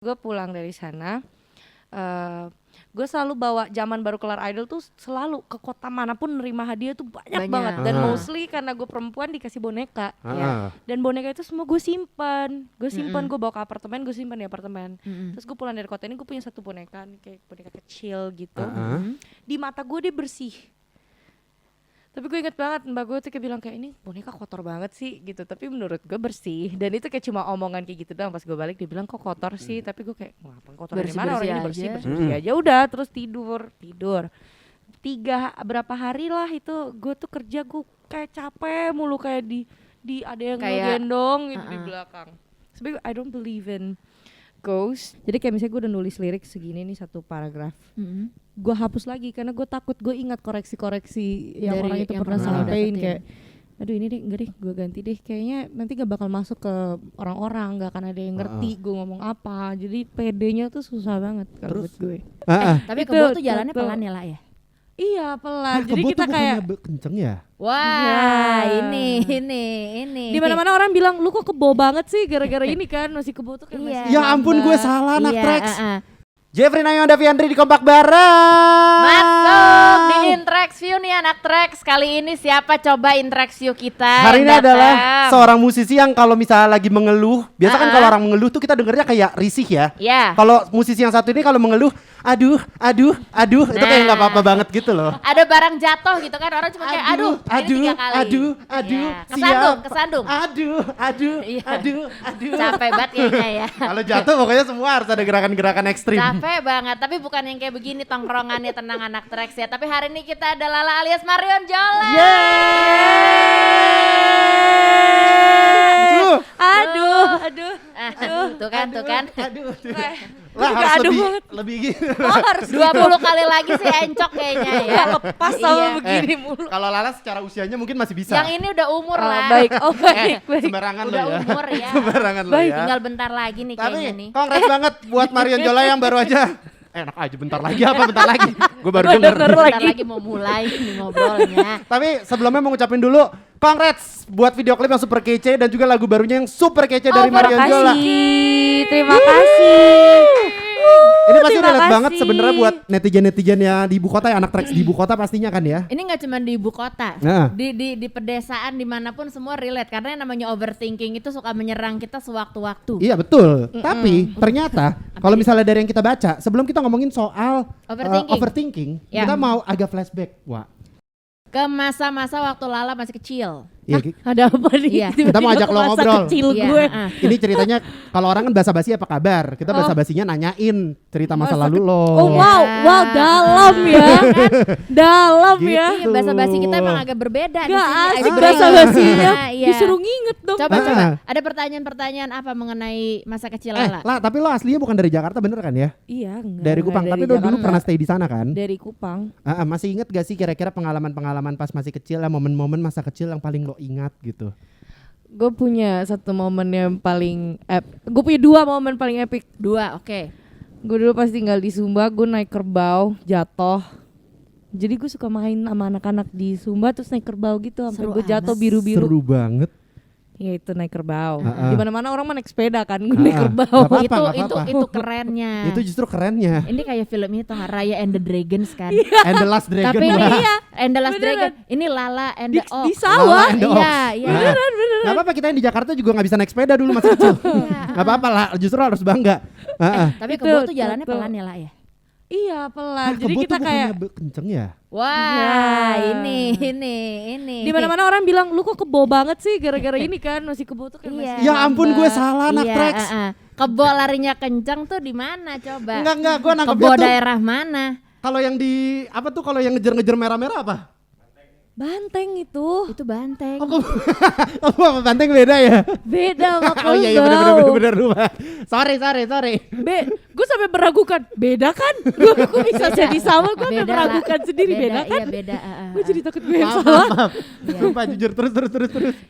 Gue pulang dari sana, gue selalu bawa zaman baru kelar Idol tuh selalu ke kota manapun nerima hadiah tuh banyak banget. Dan mostly karena gue perempuan dikasih boneka. Dan boneka itu semua gue simpan. Gue bawa ke apartemen, gue simpan di apartemen. Terus gue pulang dari kota ini gue punya satu boneka, kayak boneka kecil gitu. Di mata gue dia bersih. Tapi gue inget banget mbak gue tuh kayak bilang kayak ini boneka kotor banget sih gitu. Tapi menurut gue bersih. Dan itu kayak cuma omongan kayak gitu doang. Pas gue balik dia bilang kok kotor sih. Tapi gue kayak ngapain kotor dari mana, orang ini bersih aja. Udah terus tidur. 3 hari lah itu gue tuh kerja, gue kayak capek mulu, kayak di ada yang ngegendong gitu di belakang. Sebenernya I don't believe in ghost. Jadi kayak misalnya gue udah nulis lirik segini nih satu paragraf, gue hapus lagi karena gue takut gue ingat koreksi-koreksi yang orang itu pernah sampaikan. Kayak aduh ini deh, enggak deh, gue ganti deh, kayaknya nanti gak bakal masuk ke orang-orang, gak akan ada yang ngerti gue ngomong apa. Jadi pedenya tuh susah banget kalau buat gue. Tapi kebo tuh jalannya pelan ya lah ya. Iya pelan. Jadi kita kayak kenceng ya. Wah ini. Di mana-mana orang bilang lu kok kebo banget sih gara-gara ini kan, masih kebo tuh kan. Ya ampun gue salah anak tracks. Jeffrey Nayon Daviandri di Kompak bareng. Masuk di Interact View nih anak Trax. Kali ini siapa coba Interact View kita? Hari ini adalah seorang musisi yang kalau misalnya lagi mengeluh, biasa kan kalau orang mengeluh tuh kita dengernya kayak risih ya. Kalau musisi yang satu ini kalau mengeluh, aduh, itu kayak nggak apa-apa banget gitu loh. Ada barang jatuh gitu kan, orang cuma kayak aduh, ini 3 kali. Kesandung. Aduh. Capek banget kayaknya ya. Kalau jatuh pokoknya semua harus ada gerakan-gerakan ekstrim. Capek banget, tapi bukan yang kayak begini tongkrongannya, tenang anak Trax ya. Tapi hari ini kita ada Lala alias Marion Jola. Aduh. Tuh kan. Lah harus lebih gitu. Harus 20 kali lagi sih encok kayaknya ya. Lepas sama begini mulu. Kalau Lala secara usianya mungkin masih bisa. Yang ini udah umur lah. Baik. Sembarangan udah lo ya. Umur ya. Sembarangan lo ya. Tinggal bentar lagi nih kayaknya nih. Tapi kongres banget buat Marion Jola yang baru aja. Enak aja bentar lagi. Gue baru denger. Bentar lagi mau mulai nih ngobrolnya. Tapi sebelumnya mau ngucapin dulu congrats buat video klip yang super kece dan juga lagu barunya yang super kece dari Marion Jola. Terima kasih. Ini pasti relate banget sebenarnya buat netizen ya di ibu kota ya, anak Trax di ibu kota pastinya kan ya. Ini nggak cuma di ibu kota, di pedesaan dimanapun semua relate karena yang namanya overthinking itu suka menyerang kita sewaktu-waktu. Iya betul. Tapi ternyata kalau misalnya dari yang kita baca, sebelum kita ngomongin soal overthinking, kita mau agak flashback, ke masa-masa waktu Lala masih kecil. Ada apa nih? Kita mau ajak lo ngobrol. Kecil gue. Ini ceritanya kalau orang kan basa-basi apa kabar? Kita basa-basinya nanyain cerita masa lalu lo. Oh wow, dalam ya. Dalam ya. Iya, basa-basi kita emang agak berbeda. Gak asik basa-basinya. Disuruh nginget dong. Coba. Ada pertanyaan apa mengenai masa kecil Lala? Tapi lo aslinya bukan dari Jakarta bener kan ya? Iya, enggak. Dari Kupang, tapi lo dulu pernah stay di sana kan? Dari Kupang. Masih inget gak sih kira-kira pengalaman pas masih kecil, momen-momen masa kecil yang paling lo ingat gitu? Gue punya satu momen yang paling gue punya 2 momen paling epic. 2, oke. Gue dulu pas tinggal di Sumba, gue naik kerbau, jatuh. Jadi gue suka main sama anak-anak di Sumba terus naik kerbau gitu sampai gue jatuh biru-biru. Seru banget. Ya itu naik kerbau. Di mana-mana orang mah naik sepeda kan, gue naik kerbau. Itu kerennya. Itu justru kerennya. Ini kayak film itu Raya and the Dragons kan. And the Last Dragon. Tapi ini and the Last Dragon. Ini Lala and the Ox. Di sawah. Iya. Beneran. Gak apa-apa, kita yang di Jakarta juga gak bisa naik sepeda dulu masih kecil. Gak apa-apa lah, justru harus bangga. Tapi kebo tuh jalannya pelan ya lah ya. Iya pelan. Jadi kita kayak kenceng ya. Wah, ini. Di mana-mana orang bilang lu kok kebo banget sih gara-gara ini kan, masih kebo tuh kan. Ya ampun gue salah anak Trax. Kebo larinya kencang tuh di mana coba? Enggak, gue nangkep kebo daerah mana? Kalau yang di apa tuh, kalau yang ngejar-ngejar merah-merah apa? Banteng itu. Itu banteng. Oh, banteng beda ya? Beda sama kerbau. Oh iya bener lupa. Sorry. Gue sampai meragukan, beda kan? Gue bisa jadi sama, gue sampai meragukan sendiri, beda kan? Iya beda. Gue jadi takut gue yang salah. Maaf. Lupa jujur, terus.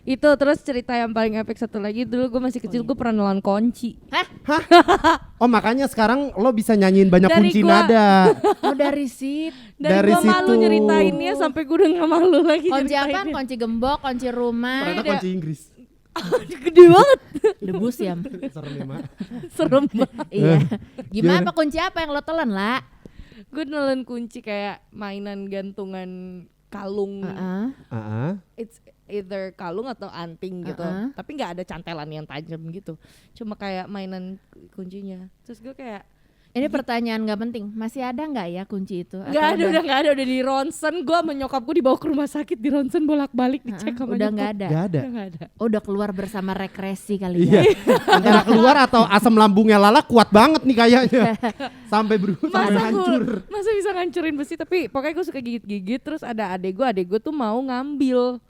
Itu terus cerita yang paling epic satu lagi, dulu gue masih kecil, gue pernah nelan kunci. Hah? Oh makanya sekarang lo bisa nyanyiin banyak kunci nada. Oh dari situ. Dari gue malu nyeritainnya sampai gue udah gak malu lagi. Kunci apa? Kunci gembok, kunci rumah. Ternyata kunci Inggris. Gede banget. Debus ya. Serem ya, Mak. Serem banget. Iya. Gimana kunci apa yang lo telan lah? Gue nelen kunci kayak mainan gantungan kalung. It's either kalung atau anting gitu. Tapi nggak ada cantelan yang tajam gitu. Cuma kayak mainan kuncinya. Terus gue kayak ini pertanyaan nggak penting, masih ada nggak ya kunci itu? Nggak ada, udah nggak ada, udah di ronsen. Gue sama nyokapku dibawa ke rumah sakit, di ronsen bolak-balik dicek sama udah nggak ada. Nggak ada. Oh, udah keluar bersama regresi kali ya. Antara keluar atau asam lambungnya Lala kuat banget nih kayaknya. Sampai hancur. Masa bisa ngancurin besi, tapi pokoknya gue suka gigit-gigit. Terus ada adek gue tuh mau ngambil.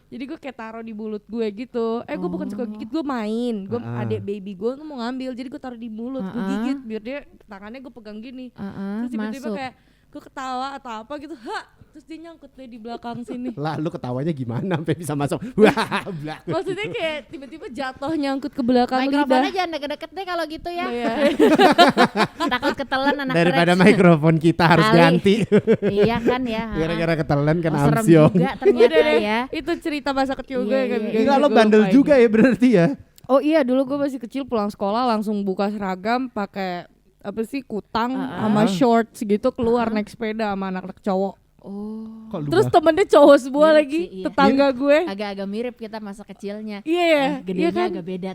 Jadi gue kayak taruh di mulut gue gitu. Gue bukan suka gigit, gue main. Gue adek baby gue tuh mau ngambil, jadi gue taruh di mulut, gue gigit biar dia tangannya gue pegang gini. Terus tiba-tiba kayak gue ketawa atau apa gitu, terus dia nyangkut deh di belakang sini. Lalu ketawanya gimana sampai bisa masuk? Wah, maksudnya kayak tiba-tiba jatuh nyangkut ke belakang lidah. Mikrofonnya jangan deket-deket deh kalau gitu ya. Takut ketelan anak daripada mikrofon kita harus ganti. Iya kan ya. Gara-gara ketelan kan serem amsyong. juga ternyata ya. Itu cerita masa kecil gue kan. Gila lo bandel juga ya berarti ya. Oh iya, dulu gue masih kecil pulang sekolah langsung buka seragam pakai apa sih kutang sama shorts gitu, keluar naik sepeda sama anak-anak cowok. Terus temennya cowok semua mirip lagi, sih, iya. tetangga gue. Agak-agak mirip kita masa kecilnya. Iya, gedenya kan? agak beda.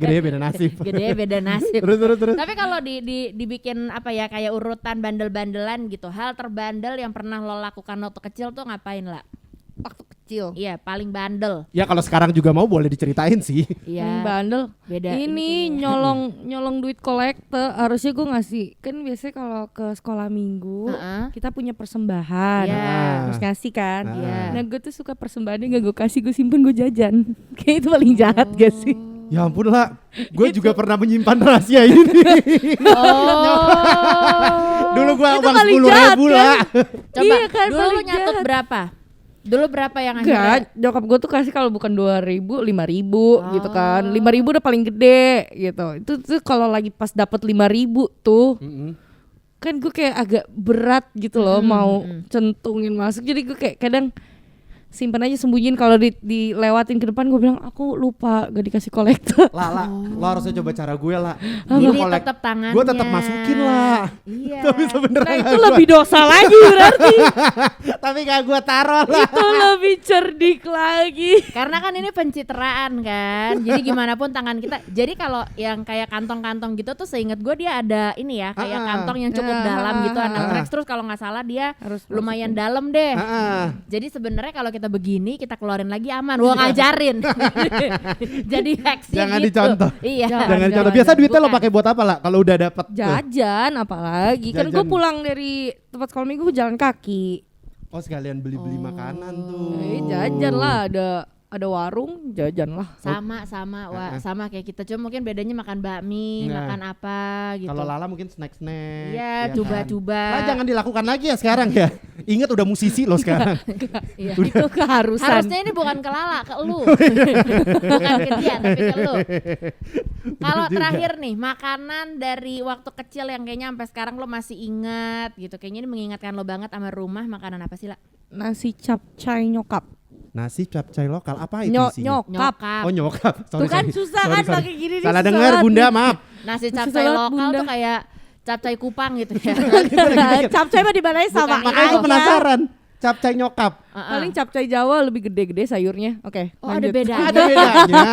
Gede beda nasib. Gede beda nasib. Terus. Tapi kalau dibikin apa ya, kayak urutan bandel-bandelan gitu, hal terbandel yang pernah lo lakukan waktu kecil tuh ngapain lah? Waktu kecil. Iya, paling bandel. Ya kalau sekarang juga mau boleh diceritain sih. Iya. Bandel. Beda. Ini nyolong duit kolektor. Harusnya gue ngasih. Kan biasanya kalau ke sekolah minggu kita punya persembahan. Terus ngasih kan. Nah gue tuh suka persembahannya gak gue kasih, gue simpen, gue jajan. Kayak itu paling jahat gak sih? Ya ampun lah, gue juga pernah menyimpan rahasia ini. Dulu gue uang 10.000 lah. Coba, iya kan, dulu lu nyatet berapa? Dulu berapa yang akhirnya? Nyokap gue tuh kasih kalau bukan 2.000, 5.000 gitu kan. 5.000 udah paling gede gitu. Itu tuh kalau lagi pas dapat 5.000 tuh, kan gue kayak agak berat gitu loh mau centungin masuk. Jadi gue kayak kadang simpan aja, sembunyiin. Kalau dilewatin ke depan gue bilang aku lupa gak dikasih kolektor. Lah, lo harusnya coba cara gue lah. Jadi tetap tangannya. Gue tetap masukin lah. Iya. Tapi sebenarnya nah itu lebih dosa lagi berarti. Tapi gak gue taruh lah. Itu lebih cerdik lagi. Karena kan ini pencitraan kan. Jadi gimana pun tangan kita. Jadi kalau yang kayak kantong-kantong gitu tuh seingat gue dia ada ini ya, kayak kantong yang cukup dalam gitu, anak terus kalau nggak salah dia harus lumayan dalam deh. Jadi sebenarnya kalau kita begini kita keluarin lagi aman. Gua ngajarin. Jadi hacksnya jangan gitu. dicontoh. Iya. Jangan dicontoh. Biasa duitnya lo pakai buat apa lah? Kalau udah dapat jajan apalagi. Kan gue pulang dari tempat sekolah minggu gue jalan kaki. Oh sekalian beli-beli makanan tuh. Jajan lah, ada warung, jajan lah. Sama kayak kita, cuma mungkin bedanya makan bakmi, makan apa gitu. Kalau Lala mungkin snack. Iya, coba-coba. Lah jangan dilakukan lagi ya sekarang ya. Ingat udah musisi lo sekarang. Iya. Itu keharusan. Harusnya ini bukan ke Lala, ke lu. Bukan ke dia, tapi ke lu. Kalau terakhir nih, makanan dari waktu kecil yang kayaknya sampai sekarang lo masih ingat gitu. Kayaknya ini mengingatkan lo banget sama rumah, makanan apa sih, La? Nasi capcay nyokap. Nasi capcay lokal apa itu isinya? Nyokap. Oh nyokap. Tuh kan susah kan pakai gini nih. Salah dengar Bunda, maaf. Nasi capcay lokal tuh kayak capcay Kupang gitu ya. Capcay mah dimanain sama. Makanya gue penasaran. Capcay nyokap. Paling capcay Jawa lebih gede-gede sayurnya. Oke. Oh ada bedanya. Ada bedanya.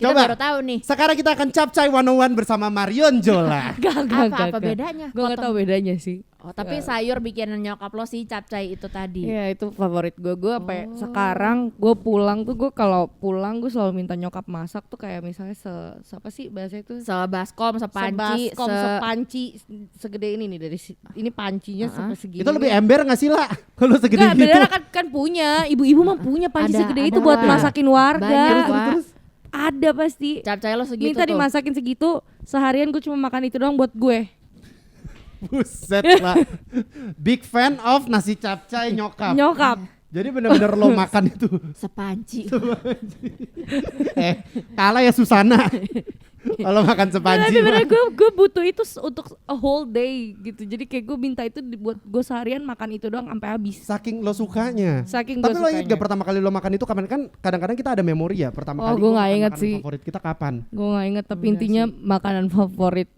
Kita Coba. baru tahu nih. Sekarang kita akan capcay 101 bersama Marion Jola. Apa bedanya? Gue gak tahu bedanya sih. Oh tapi sayur bikinan nyokap lo sih capcay itu tadi. Iya itu favorit gue. Gue sampai sekarang gue pulang tuh, gue kalau pulang gue selalu minta nyokap masak tuh kayak misalnya apa sih bahasa itu? Sebaskom, sepanci segede ini nih, dari ini pancinya sampai segini. Itu lebih ember nggak sih lah? Kalau segede gitu. Beneran kan punya, ibu-ibu mah punya panci segede itu buat masakin warga. Terus ada pasti. Capcay lo segitu minta dimasakin segitu, seharian gue cuma makan itu doang buat gue. Buset lah. Big fan of nasi capcay nyokap. Jadi benar-benar lo makan itu sepanci. kalah ya Susana. Kalau makan sepanci. Tapi bener gue butuh itu untuk a whole day gitu. Jadi kayak gue minta itu buat gue seharian makan itu doang sampai habis. Saking lo sukanya. Saking Tapi gue lo sukanya. inget gak pertama kali lo makan itu kapan? Kan kadang-kadang kita ada memori ya. Pertama kali gue lo nggak makan inget makanan sih. favorit kita kapan? Gue gak inget tapi intinya makanan favorit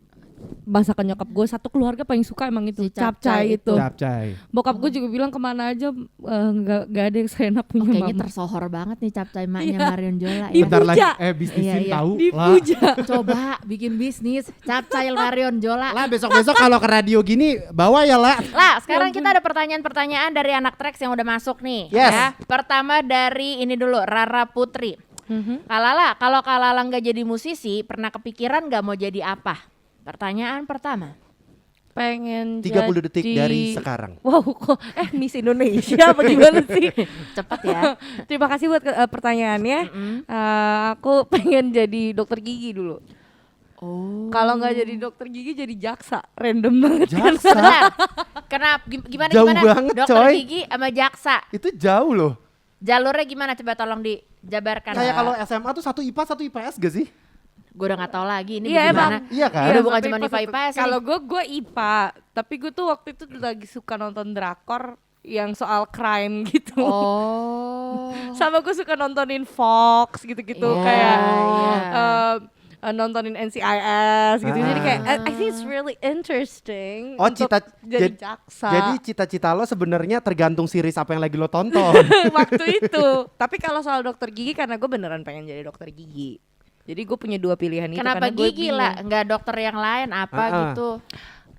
masakan nyokap gue, satu keluarga paling suka emang itu capcay itu. Capcay. Bokap gue juga bilang kemana aja nggak ada yang seenak punya Kayaknya mama. tersohor banget nih capcay maknya Iya. Marion Jola ya. Bentar lagi Dipuja. bisnisin Iya. tahu lah. Dipuja. Coba bikin bisnis capcay Marion Jola. Lah besok-besok kalau ke radio gini bawa ya lah. Lah, sekarang kita ada pertanyaan-pertanyaan dari anak Trax yang udah masuk nih. Yes. Ya. Pertama dari ini dulu, Rara Putri. Kalala, kalau Kalala nggak jadi musisi, pernah kepikiran nggak mau jadi apa? Pertanyaan pertama. Pengen 30 detik jadi... dari sekarang. Wow, kok Miss Indonesia apa gimana sih? Cepet ya. Terima kasih buat pertanyaannya. Aku pengen jadi dokter gigi dulu. Oh. Kalau nggak jadi dokter gigi jadi jaksa. Random banget kan? Jaksa? Sebentar. Kenapa? Gimana Jauh gimana? banget, Dokter coy. gigi sama jaksa. Itu jauh loh. Jalurnya gimana? Coba tolong dijabarkan. Kayak kalau SMA tuh satu IPA satu IPS gak sih? Gue udah nggak tahu lagi ini Iya, gimana. emang. Iya kan? Udah bukan Sampai cuma pas IPA IPS. Kalau gue IPA, tapi gue tuh waktu itu lagi suka nonton drakor yang soal crime gitu. Oh. Sama gue suka nontonin Fox gitu-gitu Iya, kayak iya. nontonin NCIS gitu. Jadi kayak I think it's really interesting. Oh, untuk jadi jaksa. Jadi cita-cita lo sebenarnya tergantung series apa yang lagi lo tonton. waktu itu. Tapi kalau soal dokter gigi karena gue beneran pengen jadi dokter gigi. Jadi gue punya dua pilihan itu. Kenapa karena gue gigi bingung. lah? Nggak dokter yang lain apa gitu?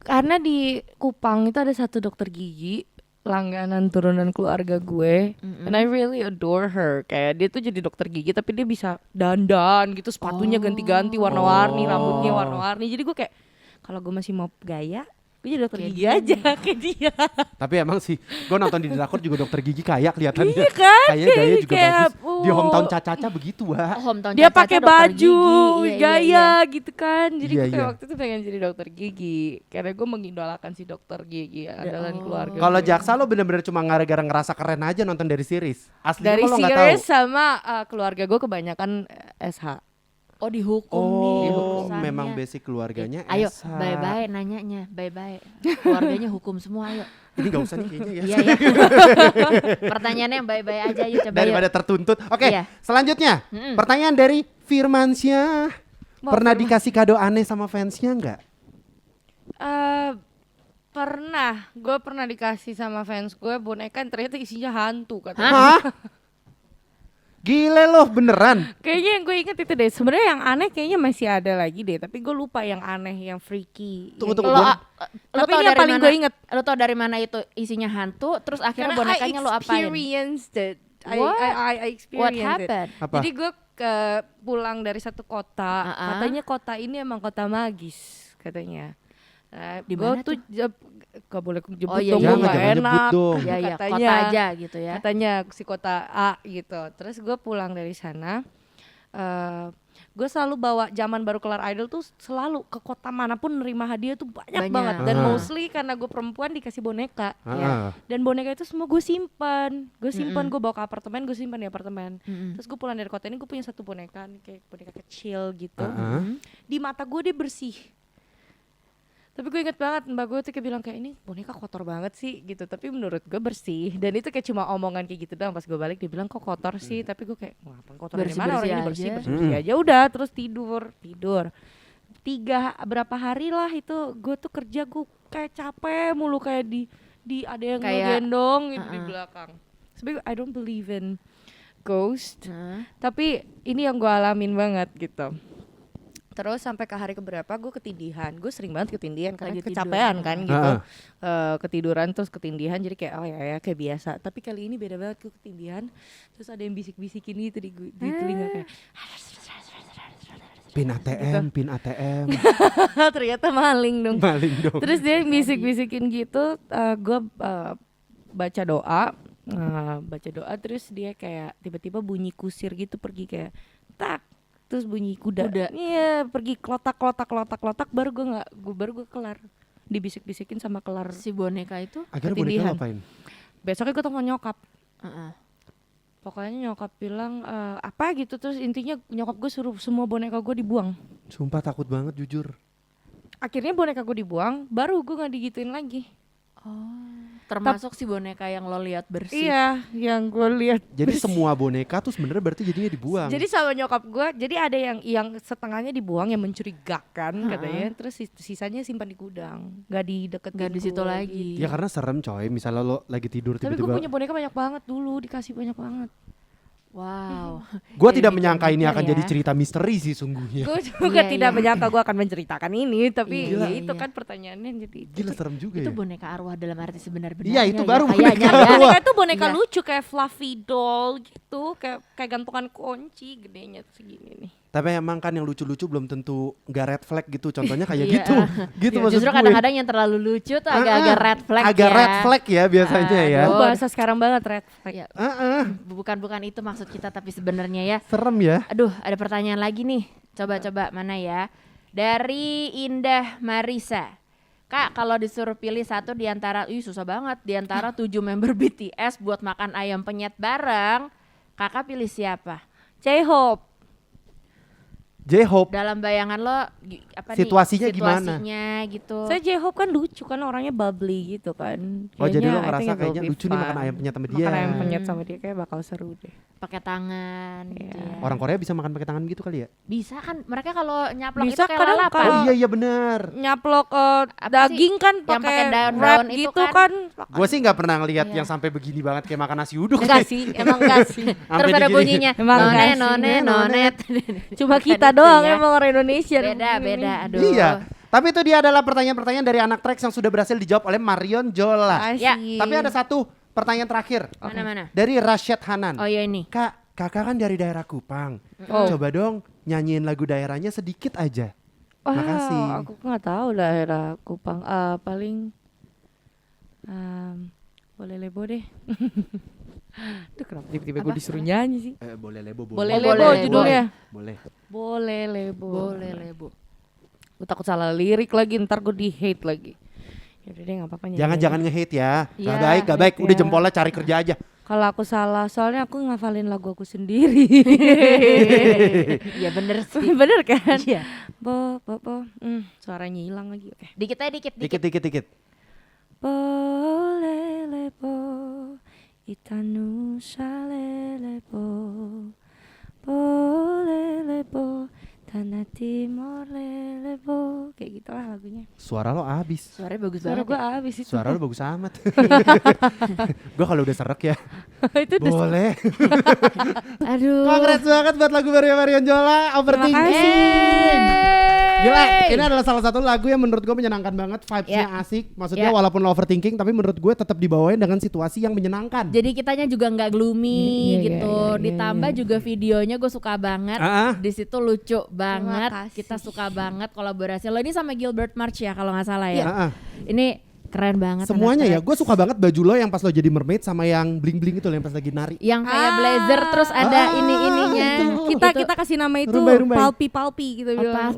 Karena di Kupang itu ada satu dokter gigi langganan turunan keluarga gue, and I really adore her. Kayak dia tuh jadi dokter gigi tapi dia bisa dandan gitu, sepatunya ganti-ganti warna-warni, rambutnya warna-warni. Jadi gue kayak kalau gue masih mau gaya, gue jadi dokter gigi aja kayak dia. Tapi emang sih, gue nonton di drakor juga dokter gigi kaya kelihatannya. Iya kan? Kayaknya gaya juga Kayak, bagus. Di hometown Caca-Caca begitu, Wak. Hometown Dia Caca-Caca pakai dokter baju gigi. Iya, gaya gitu kan. Jadi Iya, gue kayak iya. waktu itu pengen jadi dokter gigi karena gue mengidolakan si dokter gigi andalan keluarga. Kalau gue. jaksa lo bener-bener cuma gara-gara ngerasa keren aja nonton dari series. Aslinya Dari lo nggak tahu. series sama keluarga gue kebanyakan SH. Oh dihukum nih. Oh, urusannya. memang basic keluarganya. Ayo, SH. bye-bye nanyanya, bye-bye. Keluarganya hukum semua, ayo. Ini gak usah nih kayaknya ya. Iya ya. Pertanyaannya yang bye-bye aja yuk coba Daripada yuk. tertuntut. Oke, Iya. selanjutnya. Pertanyaan dari Firmansyah. Pernah dikasih kado aneh sama fansnya nggak? Pernah, gue pernah dikasih sama fans gue boneka yang ternyata isinya hantu katanya. Hah? Gile loh, beneran. Kayaknya yang gue inget itu deh. Sebenarnya yang aneh kayaknya masih ada lagi deh, tapi gue lupa yang aneh, yang freaky. Tunggu, yang- tunggu. Lo, Tapi ini yang paling gue inget. Lo tau dari mana itu isinya hantu, terus akhirnya Karena bonekanya lo I apain? experienced it. What? I What experienced it. happened? Apa? Jadi gue pulang dari satu kota, katanya kota ini emang kota magis katanya. Di Gue mana tuh gak boleh jemput Oh, iya, dong, iya. gue Jangan, gak jangan enak. nyebut dong. Iya iya, Katanya. kota aja gitu ya. Katanya si kota A gitu. Terus gue pulang dari sana, gue selalu bawa zaman baru kelar idol tuh selalu ke kota manapun nerima hadiah tuh banyak banget. Dan mostly karena gue perempuan dikasih boneka. Ya. Dan boneka itu semua gue simpan. Gue gue bawa ke apartemen, gue simpan di apartemen. Terus gue pulang dari kota ini gue punya satu boneka nih, kayak boneka kecil gitu. Di mata gue dia bersih. Tapi gue inget banget mbak gue tuh kayak bilang kayak ini boneka kotor banget sih gitu. Tapi menurut gue bersih. Dan itu kayak cuma omongan kayak gitu doang. Pas gue balik dia bilang kok kotor sih. Tapi gue kayak ngapain kotor dari mana, orang ini bersih aja. Udah terus tidur. 3 berapa hari lah itu gue tuh kerja, gue kayak capek mulu, kayak di ada yang ngegendong gitu di belakang. Sebenernya I don't believe in ghost. Tapi ini yang gue alamin banget gitu. Terus sampai ke hari keberapa gue ketindihan. Gue sering banget ketindihan karena kecapean kan gitu. Ketiduran terus ketindihan, jadi kayak oh ya kayak biasa. Tapi kali ini beda banget, gue ketindihan. Terus ada yang bisik-bisikin gitu di telinga kayak Pin ATM, pin ATM. ternyata maling dong. Maling dong. Terus dia bisik-bisikin gitu, gue baca doa terus dia kayak tiba-tiba bunyi kusir gitu pergi kayak tak, terus bunyi kuda. Iya, pergi klotak baru gue kelar. Dibisik-bisikin sama kelar Si boneka itu akhirnya boneka ketindihan. ngapain? Besoknya gue telepon nyokap. Pokoknya nyokap bilang apa gitu, terus intinya nyokap gue suruh semua boneka gue dibuang. Sumpah takut banget jujur. Akhirnya boneka gue dibuang, baru gue gak digituin lagi. Termasuk si boneka yang lo lihat bersih. Iya, yang gue lihat. Jadi semua boneka tuh sebenarnya berarti jadinya dibuang. Jadi sama nyokap gue, jadi ada yang setengahnya dibuang yang mencurigakan katanya, terus sisanya simpan di gudang, gak di deket Gak di situ lagi. Ya karena serem coy, misalnya lo lagi tidur Tapi gue tiba-tiba. punya boneka banyak banget dulu, dikasih banyak banget. Wow. Gue Jadi tidak menyangka ini mikir akan ya. jadi cerita misteri sih sungguhnya. Gue juga Iya, tidak iya. menyangka gue akan menceritakan ini, tapi Iya, ya itu iya. kan pertanyaannya jadi. Gila serem juga Itu ya. boneka arwah dalam arti sebenar-benarnya. Iya, itu ya, baru kayaknya boneka ya. arwah. Boneka itu boneka Iya. lucu kayak fluffy doll gitu, kayak gantungan kunci gedenya segini nih. Tapi emang kan yang lucu-lucu belum tentu nggak red flag gitu. Contohnya kayak Iya. gitu. Gitu maksud Justru gue. kadang-kadang yang terlalu lucu tuh agak-agak red flag Agak ya. red flag ya biasanya ya. Itu bahasa sekarang banget red flag. Ya, Heeh. bukan itu maksud kita, tapi sebenarnya ya. Serem ya. Aduh, ada pertanyaan lagi nih. Coba mana ya? Dari Indah Marisa. Kak, kalau disuruh pilih satu di antara, susah banget, di antara 7 member BTS buat makan ayam penyet bareng, kakak pilih siapa? J-Hope. J-Hope. Dalam bayangan lo apa Situasinya nih? gimana? Situasinya gitu. Saya J-Hope kan lucu kan, orangnya bubbly gitu kan. Oh jadi lo I ngerasa think it will kayaknya be lucu nih makan fun. ayam penyet sama dia. Makan ayam penyet sama dia kayak bakal seru deh. Pakai tangan gitu ya. Orang Korea bisa makan pakai tangan gitu kali ya? Bisa kan, mereka kalau nyaplok Bisa itu kayak kadang lalapan. kalau- Oh iya benar. Nyaplok Apa daging sih? kan Yang pakai pakai daun-daun wrap itu gitu kan. kan. Gue sih nggak pernah ngelihat Iya. yang sampai begini banget kayak makan nasi uduk. Enggak sih, emang enggak sih. Terus Sampai ada digini. bunyinya Emang none enggak sih, none nonet. Cuma Bukan kita itu doang ya. emang orang Indonesia. Beda, aduh. Iya. Tapi itu dia adalah pertanyaan-pertanyaan dari anak Trax yang sudah berhasil dijawab oleh Marion Jola. Ya, Tapi ada satu pertanyaan terakhir Mana? dari Rashid Hanan. Oh iya ini. Kakak kan dari daerah Kupang. Oh. Coba dong nyanyiin lagu daerahnya sedikit aja. Makasih. Aku nggak tahu daerah Kupang. Paling boleh lebo deh. Tuh kenapa tiba-tiba gue disuruh nyanyi sih? Boleh lebo. Boleh Boleh lebo lebo. judulnya. Boleh. Boleh lebo. Boleh lebo. Gue takut salah lirik lagi, ntar gue di hate lagi. Yaudah deh nggak apa-apa nyanyi. Jangan nge-hate ya. Iya, Gak baik. hate Udah ya. jempolnya cari kerja aja. Kalau aku salah, soalnya aku ngafalin lagu aku sendiri. Iya bener sih. Bener kan? Iya. Bo. Suaranya hilang lagi. Oke. Dikit aja dikit. Dikit. Boleh lebo, itanu sale lebo. Boleh lebo, tanah timur lebo. Kayak gitulah lagunya. Suara lo abis. Suaranya bagus Suara banget. gue ya. abis itu. Suara lo bagus amat. Gue kalau udah serak ya. Itu udah Boleh. Aduh. Congrats banget buat lagu baru Marion Jola, Overthinking. kasih. Gila, ini adalah salah satu lagu yang menurut gue menyenangkan banget, vibes-nya Ya. asik. Maksudnya Ya. walaupun lo overthinking, tapi menurut gue tetap dibawain dengan situasi yang menyenangkan. Jadi kitanya juga nggak gloomy Iya, gitu. iya, iya, Ditambah juga videonya gue suka banget. Di situ lucu banget. kasih. Kita suka banget kolaborasi. Lo ini sama Gilbert March ya kalau nggak salah ya. Ah, ah. Ini keren banget. Semuanya ya, anak gue suka banget baju lo yang pas lo jadi mermaid sama yang bling-bling itu loh, yang pas lagi nari. yang kayak blazer terus ada ini-ininya. itu. Kita kasih nama itu Rumbai. palpi gitu bilang.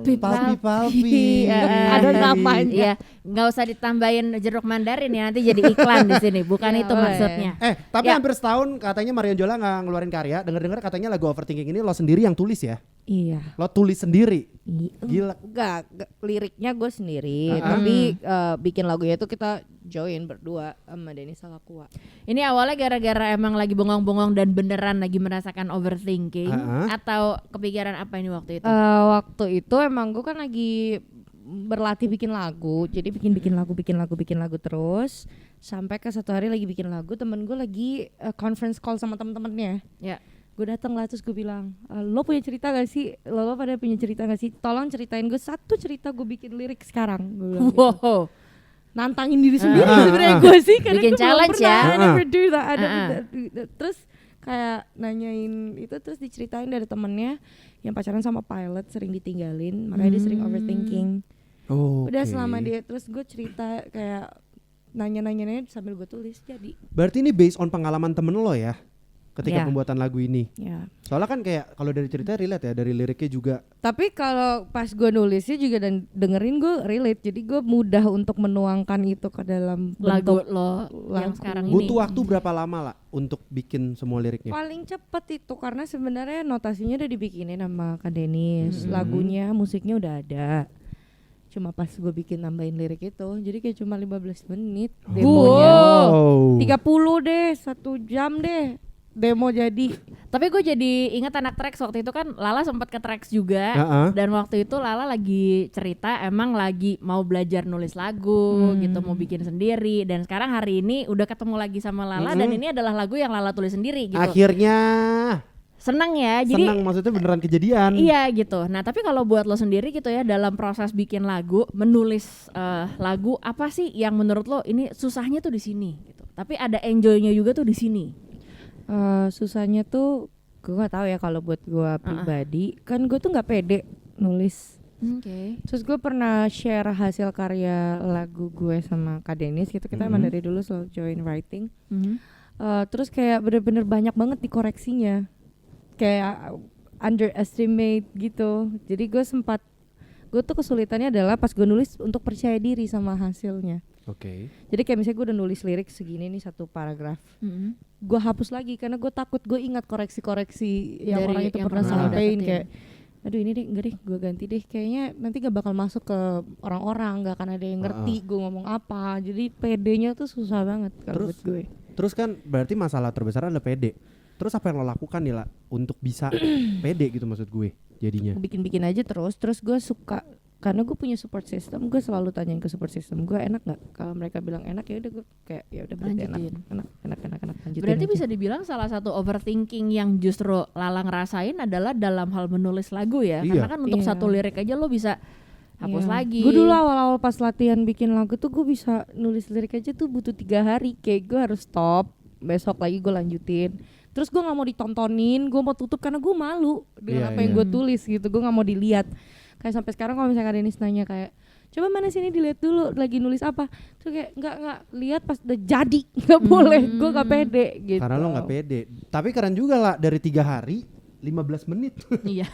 Palpi. Ada namanya. Iya, nggak usah ditambahin jeruk mandarin ya, nanti jadi iklan di sini. Bukan Iya, itu boleh. maksudnya. Tapi Ya. hampir setahun katanya Marion Jola nggak ngeluarin karya. Dengar-dengar katanya lagu Overthinking ini lo sendiri yang tulis ya? Iya. Lo tulis sendiri. Gila. Enggak, liriknya gue sendiri, tapi bikin lagunya itu kita join berdua sama Denny Salakua. Ini awalnya gara-gara emang lagi bengong-bengong dan beneran lagi merasakan overthinking atau kepikiran apa ini waktu itu? Waktu itu emang gue kan lagi berlatih bikin lagu, jadi bikin lagu terus sampai ke satu hari lagi bikin lagu, temen gue lagi conference call sama temen-temennya. Ya. Gue datang lah terus gue bilang, lo punya cerita gak sih? Lo pada punya cerita gak sih? Tolong ceritain gue satu cerita gue bikin lirik sekarang. Gue bilang gitu. Wow. Nantangin diri sendiri sebenarnya gue sih, karena Bikin gue belum challenge pernah, ya. I never do that, I never do that. Terus kayak nanyain itu, terus diceritain dari temennya yang pacaran sama pilot, sering ditinggalin, makanya dia sering overthinking. Udah selama dia, terus gue cerita kayak nanya sambil gue tulis jadi. Berarti ini based on pengalaman temen lo ya? ketika pembuatan lagu ini. Soalnya kan kayak kalau dari cerita relate ya, dari liriknya juga. Tapi kalau pas gue nulisnya juga dan dengerin gue relate, jadi gue mudah untuk menuangkan itu ke dalam lagu bentuk lo yang sekarang ini. Butuh waktu berapa lama lah untuk bikin semua liriknya? Paling cepet itu karena sebenarnya notasinya udah dibikinin sama Kak Denis, lagunya, musiknya udah ada. Cuma pas gue bikin nambahin lirik itu, jadi kayak cuma 15 menit demonya. 30 deh, 1 jam deh demo jadi. Tapi gue jadi ingat anak Trax waktu itu kan Lala sempat ke Trax juga. Dan waktu itu Lala lagi cerita emang lagi mau belajar nulis lagu gitu, mau bikin sendiri. Dan sekarang hari ini udah ketemu lagi sama Lala dan ini adalah lagu yang Lala tulis sendiri gitu. Akhirnya senang ya, jadi senang, maksudnya beneran kejadian. Iya gitu. Nah tapi kalau buat lo sendiri gitu ya, dalam proses bikin lagu, menulis lagu, apa sih yang menurut lo ini susahnya tuh di sini gitu. Tapi ada enjoynya juga tuh di sini. Susahnya tuh gue gak tahu ya kalau buat gue pribadi, kan gue tuh nggak pede nulis. Terus gue pernah share hasil karya lagu gue sama Kak Denis gitu, kita emang dari dulu selalu join writing. Terus kayak bener-bener banyak banget dikoreksinya, kayak underestimate gitu. Jadi gue tuh kesulitannya adalah pas gue nulis untuk percaya diri sama hasilnya. Jadi kayak misalnya gue udah nulis lirik segini nih 1 paragraf, gue hapus lagi karena gue takut gue ingat koreksi-koreksi yang dari orang itu yang pernah sampaikan, kayak aduh ini deh enggak deh, gue ganti deh, kayaknya nanti gak bakal masuk ke orang-orang, gak akan ada yang ngerti gue ngomong apa. Jadi pedenya tuh susah banget kalau buat gue. Terus kan berarti masalah terbesar adalah pede. Terus apa yang lo lakukan nih lah untuk bisa pede gitu maksud gue jadinya? Bikin aja terus gue suka, karena gue punya support system, gue selalu tanyain ke support system gue enak nggak. Kalau mereka bilang enak ya udah, gue kayak ya udah berarti enak lanjutin. Berarti aja. bisa dibilang salah satu overthinking yang justru Lala ngerasain adalah dalam hal menulis lagu ya. Karena kan untuk satu lirik aja lo bisa hapus lagi. Gue dulu awal-awal pas latihan bikin lagu tuh gue bisa nulis lirik aja tuh butuh 3 hari, kayak gue harus stop, besok lagi gue lanjutin. Terus gue nggak mau ditontonin, gue mau tutup karena gue malu dengan apa yang gue tulis gitu, gue nggak mau dilihat. Kayak sampai sekarang kalau misalnya Denis nanya kayak, coba mana sini dilihat dulu lagi nulis apa, terus kayak nggak lihat pas udah jadi, nggak boleh, gue nggak pede gitu. Karena lo nggak pede. Tapi keren juga lah, dari 3 hari 15 menit. Iya.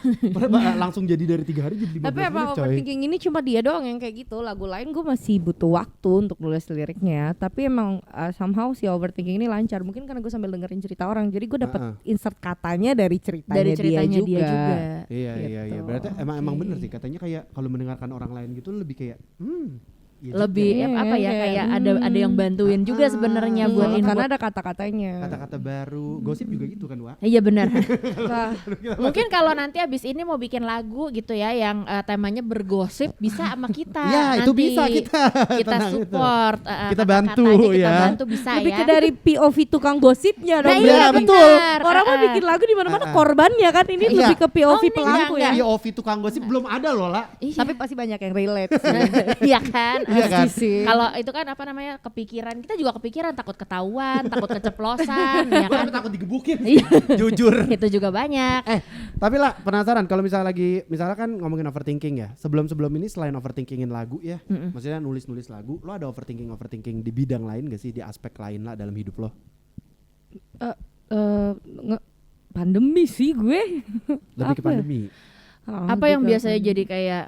Langsung jadi dari 3 hari jadi 15 Tapi menit. Tapi emang overthinking ini cuma dia doang yang kayak gitu. Lagu lain gue masih butuh waktu untuk nulis liriknya. Tapi emang somehow si overthinking ini lancar. Mungkin karena gue sambil dengerin cerita orang, jadi gue dapet insert katanya dari ceritanya dia juga. Iya. Berarti emang bener sih, katanya kayak kalau mendengarkan orang lain gitu lebih kayak ya lebih apa ya, kayak ada yang bantuin juga sebenarnya buat input. Karena ada kata-katanya, kata-kata baru. Gosip juga gitu kan, Wak? Iya benar. Mungkin kalau nanti abis ini mau bikin lagu gitu ya yang temanya bergosip, bisa sama kita. Ya nanti itu bisa kita support, kita bantu kita ya. Bantu bisa lebih ya. ke dari POV tukang gosipnya dong. Nah, iya betul. Orang mau bikin lagu di mana-mana korbannya kan, ini lebih ke POV pelaku ya. POV tukang gosip belum ada loh lah. Tapi pasti banyak yang relate. Iya kan. Iya kan? Kalau itu kan apa namanya, kepikiran, kita juga kepikiran, takut ketahuan, takut keceplosan, ya kan? Takut digebukin, jujur. Itu juga banyak. Tapi lah penasaran kalau misalnya kan ngomongin overthinking ya. Sebelum ini selain overthinkingin lagu ya, maksudnya nulis lagu, lo ada overthinking di bidang lain gak sih, di aspek lain lah dalam hidup lo? Pandemi sih gue. Lebih ke pandemi. Apa yang biasanya jadi kayak,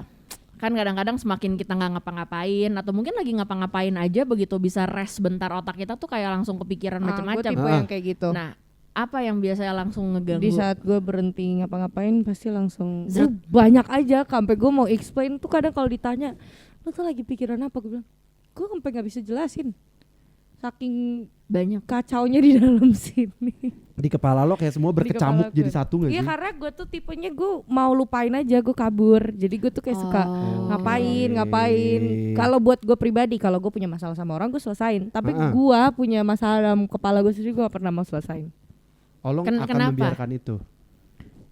kan kadang-kadang semakin kita nggak ngapa-ngapain atau mungkin lagi ngapa-ngapain aja, begitu bisa rest bentar otak kita tuh kayak langsung kepikiran macam-macam. Gue tipe yang kayak gitu. Nah, apa yang biasanya langsung ngeganggu? Di saat gue berhenti ngapa-ngapain pasti langsung banyak aja, sampai gue mau explain tuh kadang kalau ditanya, lo tuh lagi pikiran apa? Gue bilang, gue sampai nggak bisa jelasin. Saking banyak kacaunya di dalam sini. Di kepala lo kayak semua berkecamuk jadi satu gak sih? Iya, karena gue tuh tipenya gue mau lupain aja, gue kabur. Jadi gue tuh kayak suka ngapain. Kalau buat gue pribadi, kalau gue punya masalah sama orang gue selesain. Tapi gue punya masalah dalam kepala gue sendiri, gue gak pernah mau selesain. Lo akan membiarkan itu?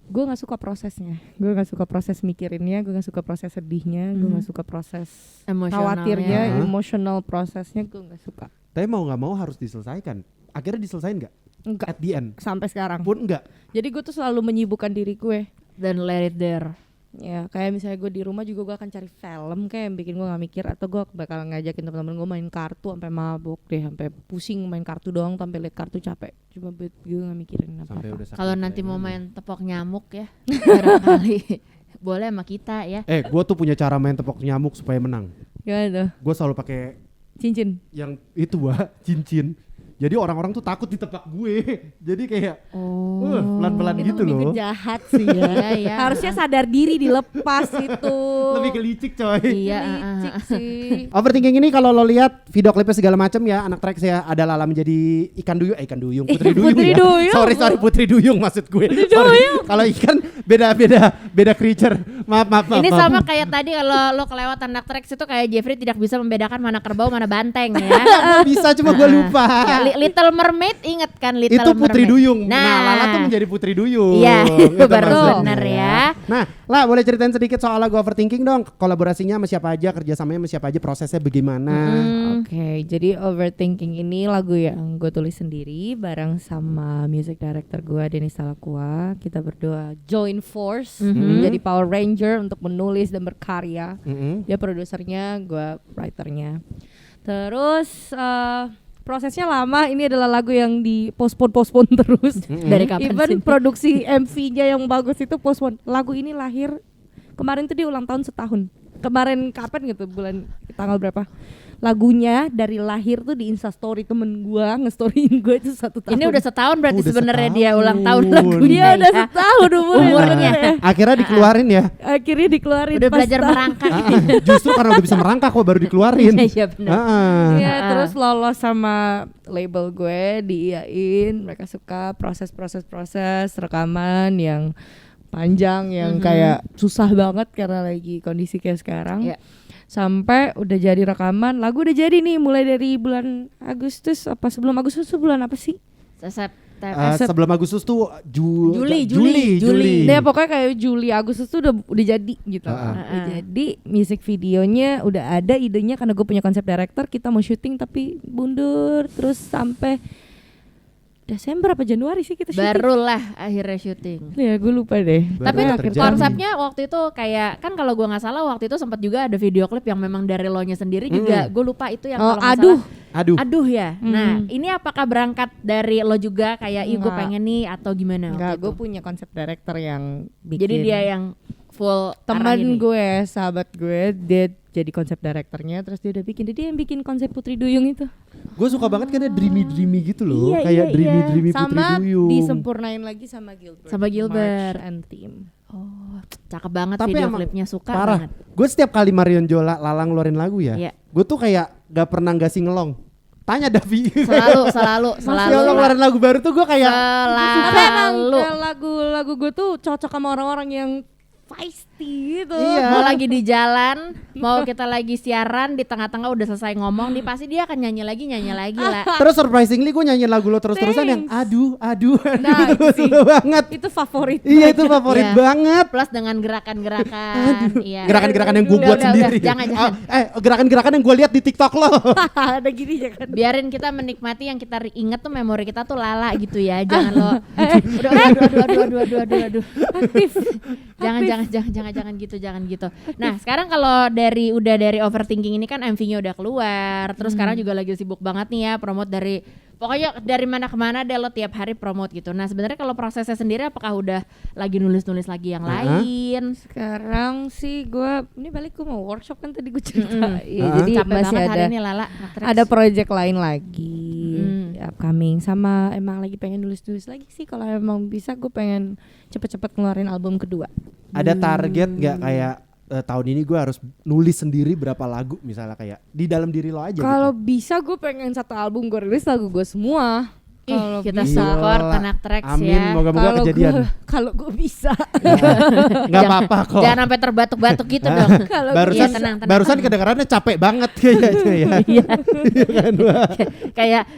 Gue gak suka prosesnya. Gue gak suka proses mikirinnya, gue gak suka proses sedihnya, gue gak suka proses khawatirnya, emotional prosesnya gue gak suka. Tapi mau gak mau harus diselesaikan. Akhirnya diselesain gak? Enggak. At the end? Sampai sekarang Pun enggak? Jadi gue tuh selalu menyibukkan diri gue. Dan let it there. Ya kayak misalnya gue di rumah juga gue akan cari film kayak yang bikin gue nggak mikir, atau gue bakal ngajakin teman-teman gue main kartu sampai mabok deh, sampai pusing main kartu doang, sampai liat kartu capek, cuma gue nggak mikirin apa-apa. Kalau nanti mau main tepok nyamuk ya barangkali boleh sama kita ya. Gue tuh punya cara main tepok nyamuk supaya menang. Gimana tuh? Gue selalu pakai cincin yang itu cincin. Jadi orang-orang tuh takut ditepak gue. Jadi kayak pelan-pelan gitu loh. Itu jahat sih ya. Ya. Harusnya sadar diri dilepas itu. Lebih ke licik coy. Iya, licik sih. Overthinking ini kalau lo lihat video klipnya segala macam ya, anak Trax ya, ada Lala menjadi ikan duyung, Putri Duyung Putri ya. Duyung. Sorry Putri Duyung maksud gue. Kalau ikan beda creature. Maaf. Ini sama kayak tadi kalau lo kelewat anak Trax itu kayak Jeffrey tidak bisa membedakan mana kerbau mana banteng ya. Bisa cuma gue lupa. Little Mermaid inget kan Little Itu Putri Mermaid. Duyung. Nah, Lala tuh menjadi Putri Duyung. Iya, Gitu baru maksudnya. bener ya. Nah, lah boleh ceritain sedikit soal lagu Overthinking dong. Kolaborasinya sama siapa aja, kerjasamanya sama siapa aja, prosesnya bagaimana? Oke, jadi Overthinking ini lagu yang gue tulis sendiri bareng sama music director gue Denis Talakua. Kita berdua join force menjadi Power Ranger untuk menulis dan berkarya. Dia produsernya, gue writernya. Terus prosesnya lama. Ini adalah lagu yang postpone terus. Dari kapan Even sih? produksi MV-nya yang bagus itu postpone. Lagu ini lahir kemarin tuh dia ulang tahun setahun. Kemarin kapan gitu, bulan tanggal berapa? Lagunya dari lahir tuh di Instastory temen gua, nge-storyin gue itu 1 tahun. Ini udah setahun berarti Udah sebenarnya setahun. dia ulang tahun lagunya. Dia udah ya. setahun umurnya. Akhirnya dikeluarin ya. Akhirnya dikeluarin. Udah pas belajar merangkak. Justru karena udah bisa merangkak kok baru dikeluarin. Iya benar. Iya, terus lolos sama label gue, diiyain, mereka suka proses rekaman yang panjang yang kayak susah banget karena lagi kondisi kayak sekarang. Iya. Sampai udah jadi rekaman, lagu udah jadi nih mulai dari bulan Agustus, apa sebelum Agustus tuh bulan apa sih? Sebelum Agustus tuh Juli. Dia pokoknya kayak Juli Agustus tuh udah jadi gitu. Udah jadi, music videonya udah ada, idenya karena gue punya konsep director, kita mau syuting tapi mundur terus sampai Desember apa Januari sih kita syuting. Barulah akhirnya syuting. Ya gue lupa deh. Tapi terjadi. konsepnya waktu itu kayak kan kalau gua nggak salah waktu itu sempat juga ada video klip yang memang dari lo nya sendiri juga. Gue lupa itu yang kalau nggak salah. Aduh ya. Nah ini apakah berangkat dari lo juga kayak gue pengen nih atau gimana? Enggak, gue punya konsep director yang bikin. Jadi dia yang full teman arahin nih. gue, sahabat gue, dia jadi konsep directornya, terus dia udah bikin. Dia yang bikin konsep Putri Duyung itu. Gue suka banget karena dreamy gitu loh. Iya, Kayak iya. dreamy Putri Sama Duyung. disempurnain lagi sama Gilbert. March and Team. Oh, cakep banget Tapi video emang klipnya, suka parah. banget. Gue setiap kali Marion Jola Lala ngeluarin lagu ya, Iya. gue tuh kayak gak pernah nggak singelong. Tanya Davi. Selalu. Masih Allah ngeluarin lagu baru tuh gue kayak Tapi emang Selalu. lagu-lagu gue tuh cocok sama orang-orang yang feisty gitu. Iya. Mau lagi di jalan, mau kita lagi siaran di tengah-tengah udah selesai ngomong, nih pasti dia akan nyanyi lagi lah. Terus surprisingly gue nyanyiin lagu lo terus-terusan yang aduh Nah, itu sih. banget. Itu favorit. Iya itu favorit Iya. banget. Plus dengan gerakan-gerakan, iya. Gerakan-gerakan yang gue buat Udah, sendiri. jangan. Gerakan-gerakan yang gue lihat di TikTok lo. Ada gini ya kan. Biarin kita menikmati yang kita inget tuh, memori kita tuh Lala gitu ya. Jangan lo. Aduh. Aktif. Jangan gitu. Nah, sekarang kalau dari Overthinking ini kan MV-nya udah keluar. Terus sekarang juga lagi sibuk banget nih ya promote pokoknya dari mana ke mana deh lo tiap hari promote gitu. Nah, sebenarnya kalau prosesnya sendiri apakah udah lagi nulis lagi yang lain? Sekarang sih gue balik gue mau workshop kan tadi gue cerita. Jadi Jadi capek masih banget hari ada ini Lala. ada project lain lagi upcoming, sama emang lagi pengen nulis lagi sih. Kalau emang bisa gue pengen cepet-cepet ngeluarin album kedua. Ada target nggak kayak tahun ini gue harus nulis sendiri berapa lagu misalnya kayak di dalam diri lo aja Kalau gitu. bisa gue pengen satu album gue rilis lagu gue semua. Kalau Kita bisa. support anak Trax Amin, ya. moga-moga kejadian. Kalau gue bisa. Nggak apa-apa kok. Jangan sampai terbatuk-batuk gitu dong. Kalau Barusan Iya, tenang. barusan kedengarannya capek banget kayaknya ya. Iya.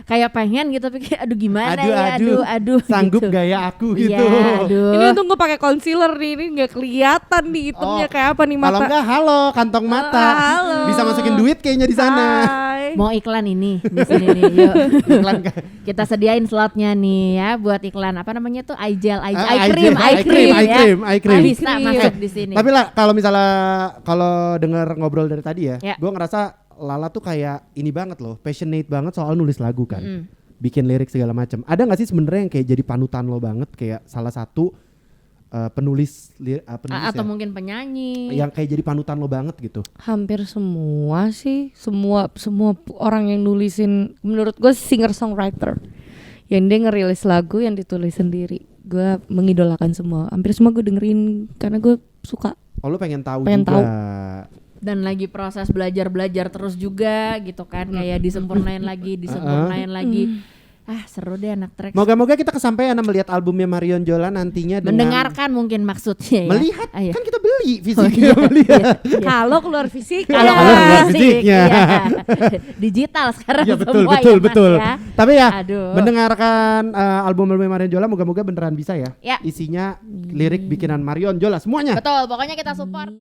kayak pengen gitu tapi kayak aduh gimana aduh Sanggup gitu. gak ya aku Iya, gitu. aduh. Ini untung gue pakai concealer nih, ini nggak kelihatan nih hitamnya kayak apa nih mata. Kalau enggak halo kantong mata. Halo. Bisa masukin duit kayaknya di sana. Hai. Mau iklan ini di sini nih, yuk. Iklan Kita sediain slotnya nih ya buat iklan apa namanya tuh eye cream, eye cream. Bisa masuk di sini. Tapi lah kalau misalnya kalau dengar ngobrol dari tadi ya, gue ngerasa Lala tuh kayak ini banget loh, passionate banget soal nulis lagu kan, bikin lirik segala macam. Ada nggak sih sebenarnya yang kayak jadi panutan lo banget, kayak salah satu penulis atau mungkin penyanyi yang kayak jadi panutan lo banget gitu? Hampir semua sih, semua orang yang nulisin, menurut gue singer songwriter yang dia ngerilis lagu yang ditulis sendiri, gue mengidolakan semua. Hampir semua gue dengerin karena gue suka. Oh, lo pengen tahu juga. Dan lagi proses belajar terus juga gitu kan, kayak disempurnain lagi. Seru deh anak Trax. Moga-moga kita kesampaian melihat albumnya Marion Jola nantinya dengan mendengarkan mungkin maksudnya ya. Melihat kan kita beli fisiknya. Kalau keluar fisik. Kalau keluar fisiknya. Digital sekarang ya, semua betul. ya. Tapi ya mendengarkan album-album Marion Jola moga-moga beneran bisa ya. Isinya lirik bikinan Marion Jola semuanya. Betul, pokoknya kita support.